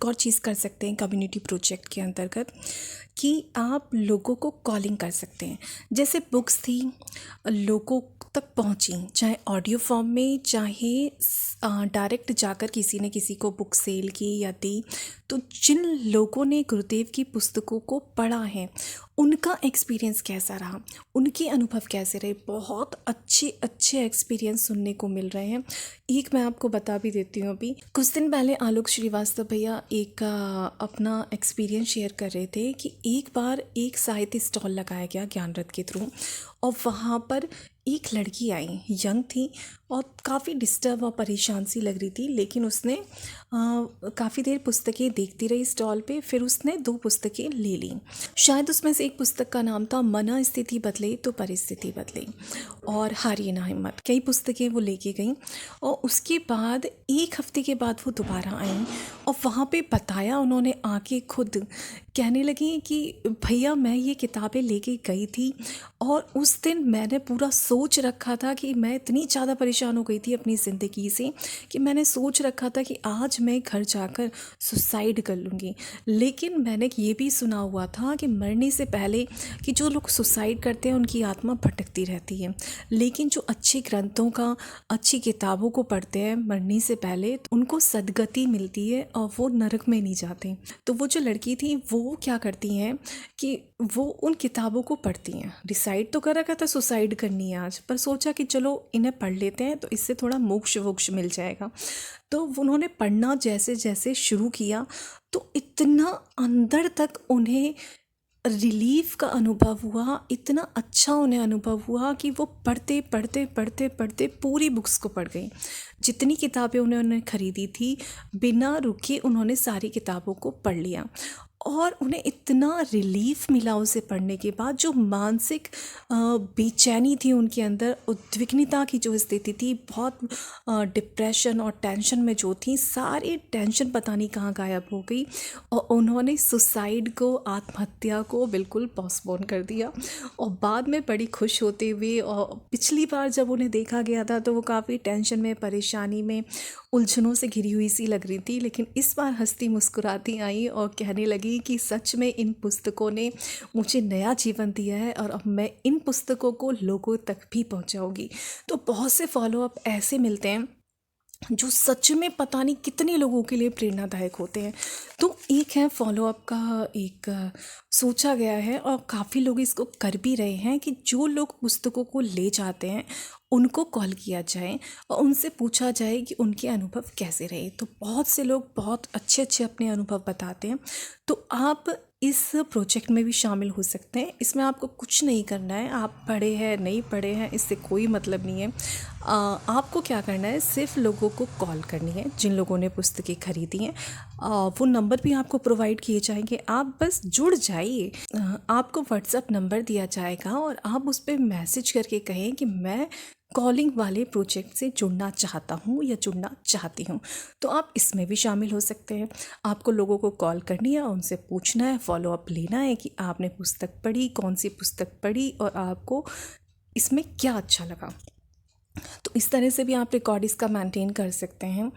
एक और चीज़ कर सकते हैं कम्युनिटी प्रोजेक्ट के अंतर्गत कि आप लोगों को कॉलिंग कर सकते हैं। जैसे बुक्स थी लोगों तक पहुंची, चाहे ऑडियो फॉर्म में, चाहे डायरेक्ट जाकर किसी ने किसी को बुक सेल की या दी, तो जिन लोगों ने गुरुदेव की पुस्तकों को पढ़ा है उनका एक्सपीरियंस कैसा रहा, उनके अनुभव कैसे रहे, बहुत अच्छे अच्छे एक्सपीरियंस सुनने को मिल रहे हैं। एक मैं आपको बता भी देती हूँ, अभी कुछ दिन पहले आलोक श्रीवास्तव भैया एक अपना एक्सपीरियंस शेयर कर रहे थे कि एक बार एक साहित्य स्टॉल लगाया गया ज्ञान रथ के थ्रू, और वहाँ पर एक लड़की आई, यंग थी और काफ़ी डिस्टर्ब और परेशान सी लग रही थी, लेकिन उसने काफ़ी देर पुस्तकें देखती रही स्टॉल पे, फिर उसने 2 पुस्तकें ले ली। शायद उसमें से एक पुस्तक का नाम था मन स्थिति बदले तो परिस्थिति बदले, और हारिए ना हिम्मत। कई पुस्तकें वो लेके गई और उसके बाद 1 हफ्ते के बाद वो दोबारा आई और वहाँ पे बताया उन्होंने आके खुद, कहने लगी कि भैया मैं ये किताबें लेके गई थी और उस दिन मैंने पूरा सोच रखा था कि मैं इतनी ज़्यादा परेशान हो गई थी अपनी ज़िंदगी से कि मैंने सोच रखा था कि आज मैं घर जाकर सुसाइड कर लूँगी। लेकिन मैंने ये भी सुना हुआ था कि मरने से पहले कि जो लोग सुसाइड करते हैं उनकी आत्मा भटकती रहती है, लेकिन जो अच्छे ग्रंथों का, अच्छी किताबों को पढ़ते हैं मरने से पहले, उनको सद्गति मिलती है और वो नरक में नहीं जाते। तो वो जो लड़की थी वो क्या करती हैं कि वो उन किताबों को पढ़ती हैं। डिसाइड तो कर रखा था सुसाइड करनी है आज, पर सोचा कि चलो इन्हें पढ़ लेते हैं तो इससे थोड़ा मोक्ष वोक्ष मिल जाएगा। तो उन्होंने पढ़ना जैसे जैसे शुरू किया तो इतना अंदर तक उन्हें रिलीफ का अनुभव हुआ, इतना अच्छा उन्हें अनुभव हुआ कि वो पढ़ते पढ़ते पढ़ते पढ़ते पूरी बुक्स को पढ़ गई। जितनी किताबें उन्होंने खरीदी थी बिना रुके उन्होंने सारी किताबों को पढ़ लिया और उन्हें इतना रिलीफ मिला उसे पढ़ने के बाद। जो मानसिक बेचैनी थी उनके अंदर, उद्विग्नता की जो स्थिति थी, बहुत डिप्रेशन और टेंशन में जो थी, सारी टेंशन पता नहीं कहाँ गायब हो गई और उन्होंने सुसाइड को, आत्महत्या को बिल्कुल पोस्टपोन कर दिया। और बाद में बड़ी खुश होते हुए, और पिछली बार जब उन्हें देखा गया था तो वो काफ़ी टेंशन में, परेशानी में, उलझनों से घिरी हुई सी लग रही थी, लेकिन इस बार हंसती मुस्कुराती आई और कहने लगी कि सच में इन पुस्तकों ने मुझे नया जीवन दिया है और अब मैं इन पुस्तकों को लोगों तक भी पहुंचाऊंगी। तो बहुत से फॉलोअप ऐसे मिलते हैं जो सच में पता नहीं कितने लोगों के लिए प्रेरणादायक होते हैं। तो एक है फॉलोअप का एक सोचा गया है और काफ़ी लोग इसको कर भी रहे हैं कि जो लोग पुस्तकों को ले जाते हैं उनको कॉल किया जाए और उनसे पूछा जाए कि उनके अनुभव कैसे रहे। तो बहुत से लोग बहुत अच्छे अच्छे अपने अनुभव बताते हैं। तो आप इस प्रोजेक्ट में भी शामिल हो सकते हैं। इसमें आपको कुछ नहीं करना है, आप पढ़े हैं नहीं पढ़े हैं इससे कोई मतलब नहीं है। आपको क्या करना है, सिर्फ लोगों को कॉल करनी है जिन लोगों ने पुस्तकें खरीदी हैं। वो नंबर भी आपको प्रोवाइड किए जाएंगे, आप बस जुड़ जाइए। आपको व्हाट्सएप नंबर दिया जाएगा और आप उस पर मैसेज करके कहें कि मैं कॉलिंग वाले प्रोजेक्ट से जुड़ना चाहता हूँ या जुड़ना चाहती हूँ। तो आप इसमें भी शामिल हो सकते हैं। आपको लोगों को कॉल करनी है और उनसे पूछना है, फॉलोअप लेना है कि आपने पुस्तक पढ़ी, कौन सी पुस्तक पढ़ी और आपको इसमें क्या अच्छा लगा। तो इस तरह से भी आप रिकॉर्ड इसका मेंटेन कर सकते हैं।